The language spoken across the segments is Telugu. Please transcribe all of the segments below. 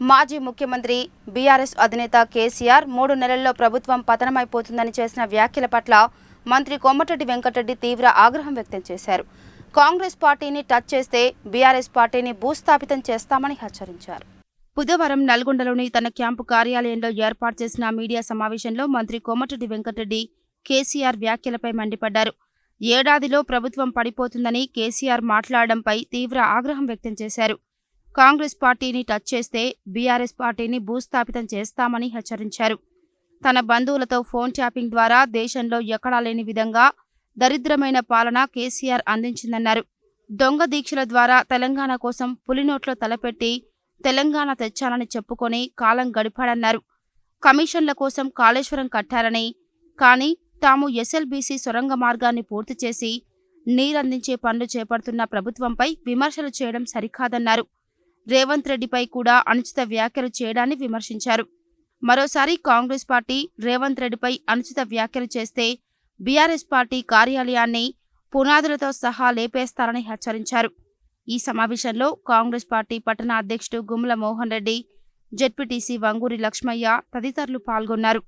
మాజీ ముఖ్యమంత్రి బీఆర్ఎస్ అధినేత కేసీఆర్ 3 నెలల్లో ప్రభుత్వం పతనమైపోతుందని చేసిన వ్యాఖ్యల పట్ల మంత్రి కోమటిరెడ్డి వెంకటరెడ్డి తీవ్ర ఆగ్రహం వ్యక్తం చేశారు. కాంగ్రెస్ పార్టీని టచ్ చేస్తే బీఆర్ఎస్ పార్టీని భూస్థాపితం చేస్తామని హెచ్చరించారు. బుధవారం నల్గొండలోని తన క్యాంపు కార్యాలయంలో ఏర్పాటు చేసిన మీడియా సమావేశంలో మంత్రి కోమటిరెడ్డి వెంకటరెడ్డి కేసీఆర్ వ్యాఖ్యలపై మండిపడ్డారు. ఏడాదిలో ప్రభుత్వం పడిపోతుందని కేసీఆర్ మాట్లాడడంపై తీవ్ర ఆగ్రహం వ్యక్తం చేశారు. కాంగ్రెస్ పార్టీని టచ్ చేస్తే బీఆర్ఎస్ పార్టీని భూస్థాపితం చేస్తామని హెచ్చరించారు. తన బంధువులతో ఫోన్ ట్యాపింగ్ ద్వారా దేశంలో ఎక్కడా లేని విధంగా దరిద్రమైన పాలన కేసీఆర్ అందించిందన్నారు. దొంగ దీక్షల ద్వారా తెలంగాణ కోసం పులినోట్లో తలపెట్టి తెలంగాణ తెచ్చాలని చెప్పుకొని కాలం గడిపాడన్నారు. కమిషన్ల కోసం కాళేశ్వరం కట్టారని, కానీ తాము ఎస్ఎల్బీసీ సొరంగ మార్గాన్ని పూర్తి చేసి నీరందించే పనులు చేపడుతున్న ప్రభుత్వంపై విమర్శలు చేయడం సరికాదన్నారు. రేవంత్ రెడ్డిపై కూడా అనుచిత వ్యాఖ్యలు చేయడాన్ని విమర్శించారు. మరోసారి కాంగ్రెస్ పార్టీ రేవంత్ రెడ్డిపై అనుచిత వ్యాఖ్యలు చేస్తే బీఆర్ఎస్ పార్టీ కార్యాలయాన్ని పునాదులతో సహా లేపేస్తారని హెచ్చరించారు. ఈ సమావేశంలో కాంగ్రెస్ పార్టీ పట్టణ అధ్యక్షుడు గుమ్మల మోహన్ రెడ్డి, జెడ్పీటీసీ వంగూరి లక్ష్మయ్య తదితరులు పాల్గొన్నారు.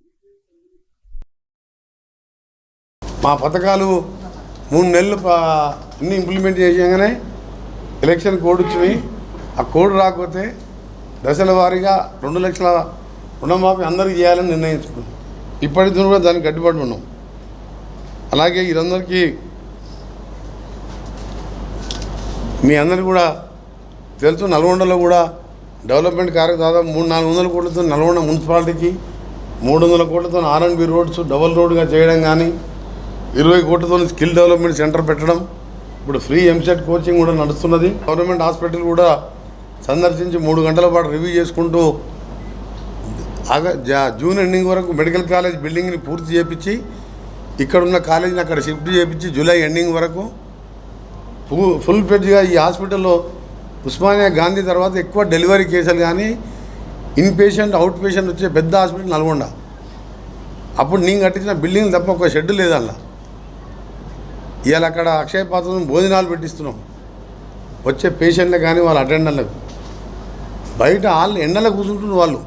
మా పథకాలు 3 నెలలు అన్ని ఇంప్లిమెంట్ చేయగానే ఎలక్షన్ కోడ్ వచ్చినాయి. ఆ కోడ్ రాకపోతే దశల వారీగా 2 లక్షల రుణమాఫీ అందరికీ చేయాలని నిర్ణయించుకున్నాం. ఇప్పటితో కూడా దానికి కట్టుబడి ఉన్నాం. అలాగే వీరందరికీ మీ అందరికీ కూడా తెలుసు, నల్గొండలో కూడా డెవలప్మెంట్ కార్యక్రమం దాదాపు 300-400 కోట్లతో నల్గొండ మున్సిపాలిటీకి 300 కోట్లతో R&B రోడ్స్ డబల్ రోడ్గా చేయడం కానీ, 20 కోట్లతో స్కిల్ డెవలప్మెంట్ సెంటర్ పెట్టడం, ఇప్పుడు ఫ్రీ ఎంసెట్ కోచింగ్ కూడా నడుస్తున్నది. గవర్నమెంట్ హాస్పిటల్ కూడా సందర్శించి 3 గంటల పాటు రివ్యూ చేసుకుంటూ జూన్ ఎండింగ్ వరకు మెడికల్ కాలేజ్ బిల్డింగ్ని పూర్తి చేయించి ఇక్కడున్న కాలేజీని అక్కడ షిఫ్ట్ చేయించి జూలై ఎండింగ్ వరకు ఫుల్ ఫ్లెడ్జ్గా ఈ హాస్పిటల్లో ఉస్మానియా గాంధీ తర్వాత ఎక్కువ డెలివరీ కేసులు కానీ ఇన్ పేషెంట్ అవుట్ పేషెంట్ వచ్చే పెద్ద హాస్పిటల్ నల్గొండ. అప్పుడు నేను కట్టించిన బిల్డింగ్ తప్ప ఒక షెడ్ లేదల్లా. ఇవాళ అక్కడ అక్షయ పాత్రను భోజనాలు పెట్టిస్తున్నాం వచ్చే పేషెంట్లకు కానీ వాళ్ళ అటెండర్లకు. బయట వాళ్ళు ఎండలో కూర్చుంటున్న వాళ్ళు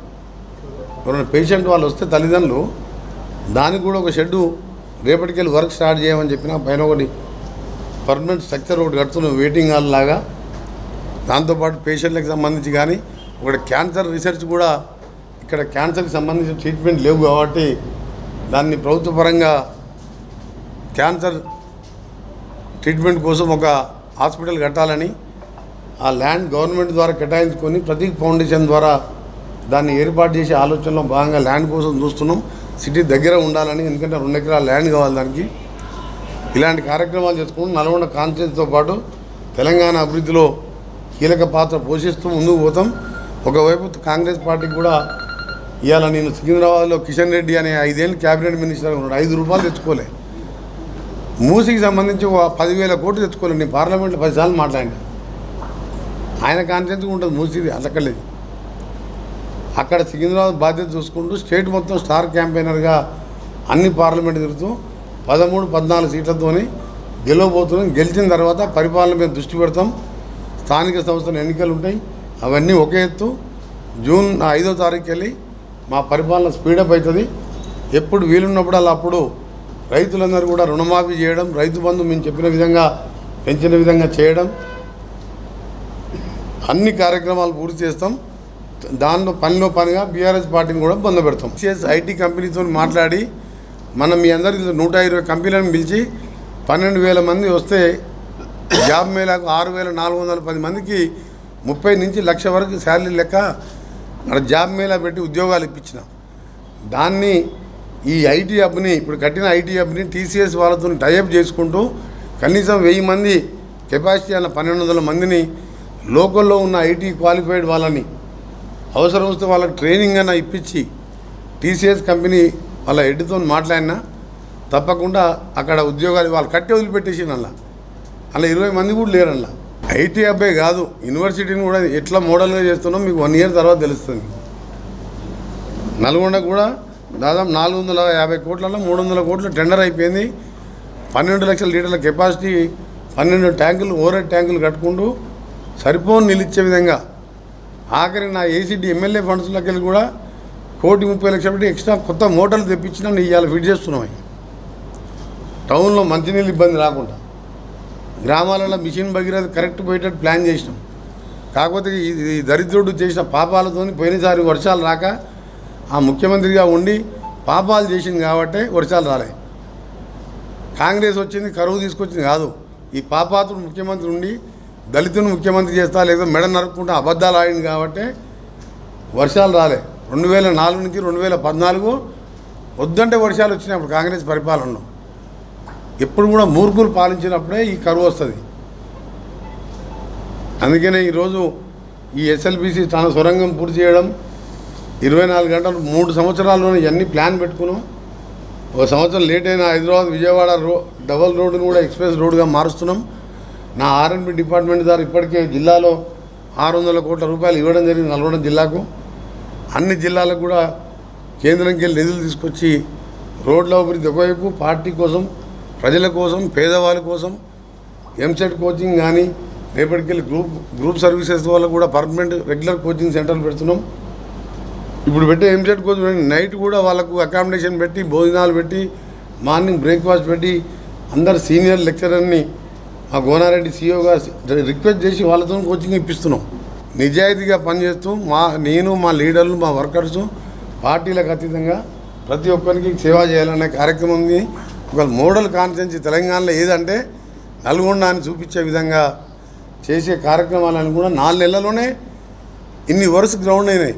ఎవరైనా పేషెంట్ వాళ్ళు వస్తే తల్లిదండ్రులు దానికి కూడా ఒక షెడ్డు రేపటికెళ్ళి వర్క్ స్టార్ట్ చేయమని చెప్పిన పైన ఒకటి పర్మనెంట్ స్ట్రక్చర్ ఒకటి కడుతున్నాం వెయిటింగ్ హాల్ లాగా. దాంతోపాటు పేషెంట్లకు సంబంధించి కానీ ఒకటి క్యాన్సర్ రీసెర్చ్ కూడా, ఇక్కడ క్యాన్సర్కి సంబంధించిన ట్రీట్మెంట్ లేవు కాబట్టి దాన్ని ప్రభుత్వ పరంగా క్యాన్సర్ ట్రీట్మెంట్ కోసం ఒక హాస్పిటల్ కట్టాలని ఆ ల్యాండ్ గవర్నమెంట్ ద్వారా కేటాయించుకొని ప్రతీక్ ఫౌండేషన్ ద్వారా దాన్ని ఏర్పాటు చేసే ఆలోచనలో భాగంగా ల్యాండ్ కోసం చూస్తున్నాం. సిటీ దగ్గర ఉండాలని, ఎందుకంటే 2 ఎకరాల ల్యాండ్ కావాలి దానికి. ఇలాంటి కార్యక్రమాలు చేసుకుంటూ నల్గొండ కాన్స్టిట్యూన్సీతో పాటు తెలంగాణ అభివృద్ధిలో కీలక పాత్ర పోషిస్తూ ముందుకు పోతాం. ఒకవైపు కాంగ్రెస్ పార్టీకి కూడా ఇవాళ నేను సికింద్రాబాద్లో కిషన్ రెడ్డి అనే 5 ఏళ్ళు క్యాబినెట్ మినిస్టర్ ఉన్నాడు, 5 రూపాయలు తెచ్చుకోలే. మూసీకి సంబంధించి 10,000 కోట్లు తెచ్చుకోలేదు. నేను పార్లమెంట్లో 10 సార్లు మాట్లాడినా. ఆయన కాన్స్టిట్యూన్సీ ఉంటుంది మూసీది, అసక్కలేదు. అక్కడ సికింద్రాబాద్ బాధ్యత చూసుకుంటూ స్టేట్ మొత్తం స్టార్ క్యాంపెయినర్గా అన్ని పార్లమెంట్ తిరుగుతూ 13-14 సీట్లతోని గెలవబోతున్నాం. గెలిచిన తర్వాత పరిపాలన మీద దృష్టి పెడతాం. స్థానిక సంస్థల ఎన్నికలు ఉంటాయి, అవన్నీ ఒకే ఎత్తు. జూన్ 5వ తారీఖుకి వెళ్ళి మా పరిపాలన స్పీడప్ అవుతుంది. ఎప్పుడు వీలున్నప్పుడు అలా అప్పుడు రైతులందరూ కూడా రుణమాఫీ చేయడం, రైతు బంధు మేము చెప్పిన విధంగా పెంచిన విధంగా చేయడం, అన్ని కార్యక్రమాలు పూర్తి చేస్తాం. దానిలో పనిగా బీఆర్ఎస్ పార్టీని కూడా పొందబెడతాం. ఐటీ కంపెనీతో మాట్లాడి మనం మీ అందరికీ 120 కంపెనీలను పిలిచి 12,000 మంది వస్తే జాబ్ మేళకు 6,410 మందికి 30 నుంచి 1,00,000 వరకు శాలరీ లెక్క అక్కడ జాబ్ మేళా పెట్టి ఉద్యోగాలు ఇప్పించిన. దాన్ని ఈ ఐటీ హబ్ని ఇప్పుడు కట్టిన ఐటీ హబ్ని టీసీఎస్ వాళ్ళతో టైఅప్ చేసుకుంటూ కనీసం 1000 మంది కెపాసిటీ అన్న 1,200 మందిని లోకల్లో ఉన్న ఐటీ క్వాలిఫైడ్ వాళ్ళని అవసరం వస్తే వాళ్ళకి ట్రైనింగ్ అన్న ఇప్పించి టీసీఎస్ కంపెనీ వాళ్ళ హెడ్తో మాట్లాడినా తప్పకుండా అక్కడ ఉద్యోగాలు వాళ్ళు కట్టి వదిలిపెట్టేసి అలా 20 మంది కూడా లేరు. అలా ఐటీ హబ్బే కాదు, యూనివర్సిటీని కూడా ఎట్లా మోడల్గా చేస్తున్నాం మీకు 1 ఇయర్ తర్వాత తెలుస్తుంది. నల్గొండ కూడా దాదాపు 450 కోట్లలో 300 కోట్లు టెండర్ అయిపోయింది. 12 లక్షల లీటర్ల కెపాసిటీ, 12 ట్యాంకులు ఓవర్ హెడ్ ట్యాంకులు కట్టుకుంటూ సరిపోని నిలిచే విధంగా ఆఖరి నా ఏసీడీ ఎమ్మెల్యే ఫండ్స్లోకి వెళ్ళి కూడా 1,30,00,000 పెట్టి ఎక్స్ట్రా కొత్త మోటార్లు తెప్పించినా ఇవాళ ఫిట్ చేస్తున్నాం. టౌన్లో మంచినీళ్ళు ఇబ్బంది రాకుండా గ్రామాలలో మిషన్ భగీరథ కరెక్ట్ పోయేటట్టు ప్లాన్ చేసినాం. కాకపోతే ఈ దరిద్రుడు చేసిన పాపాలతో పోయినసారి వర్షాలు రాక ఆ ముఖ్యమంత్రిగా ఉండి పాపాలు చేసింది కాబట్టి వర్షాలు రాలేదు. కాంగ్రెస్ వచ్చింది కరువు తీసుకొచ్చింది కాదు. ఈ పాపాతుడు ముఖ్యమంత్రి ఉండి దళితుని ముఖ్యమంత్రి చేస్తా లేదా మెడ నరుక్కుంటూ అబద్ధాలు ఆడింది కాబట్టి వర్షాలు రాలే. 2004 నుంచి 2014 వద్దంటే వర్షాలు వచ్చినప్పుడు కాంగ్రెస్ పరిపాలనలో ఎప్పుడు కూడా మూర్ఖులు పాలించినప్పుడే ఈ కరువు వస్తుంది. అందుకనే ఈరోజు ఈ ఎస్ఎల్బీసీ తన సొరంగం పూర్తి చేయడం 24 గంటలు 3 సంవత్సరాల్లోనే ఇవన్నీ ప్లాన్ పెట్టుకున్నాం. ఒక సంవత్సరం లేట్ అయిన హైదరాబాద్ విజయవాడ డబల్ రోడ్డును కూడా ఎక్స్ప్రెస్ రోడ్డుగా మారుస్తున్నాం. నా ఆర్ఎండ్బి డిపార్ట్మెంట్ ద్వారా ఇప్పటికే జిల్లాలో 600 కోట్ల రూపాయలు ఇవ్వడం జరిగింది. నల్గొండ జిల్లాకు అన్ని జిల్లాలకు కూడా కేంద్రంకి వెళ్ళి నిధులు తీసుకొచ్చి రోడ్ల అభివృద్ధి ఒకవైపు పార్టీ కోసం, ప్రజల కోసం, పేదవాళ్ళ కోసం ఎంసెట్ కోచింగ్ కానీ రేపటికెళ్ళి గ్రూప్ సర్వీసెస్ వల్ల కూడా పర్మనెంట్ రెగ్యులర్ కోచింగ్ సెంటర్లు పెడుతున్నాం. ఇప్పుడు పెట్టే ఎంసెట్ కోచింగ్ నైట్ కూడా వాళ్ళకు అకామిడేషన్ పెట్టి భోజనాలు పెట్టి మార్నింగ్ బ్రేక్ఫాస్ట్ పెట్టి అందరు సీనియర్ లెక్చరర్ని మా గోనారెడ్డి సీఈఓగా రిక్వెస్ట్ చేసి వాళ్ళతో కోచింగ్ ఇప్పిస్తున్నాం. నిజాయితీగా పనిచేస్తూ నేను మా లీడర్లు మా వర్కర్స్ పార్టీలకు అతీతంగా ప్రతి ఒక్కరికి సేవ చేయాలనే కార్యక్రమం ఉంది. ఒక మోడల్ కాన్స్టిట్యున్సీ తెలంగాణలో ఏదంటే నల్గొండ అని చూపించే విధంగా చేసే కార్యక్రమాలను కూడా 4 నెలల్లోనే ఇన్ని వరుస గ్రౌండ్ అయినాయి.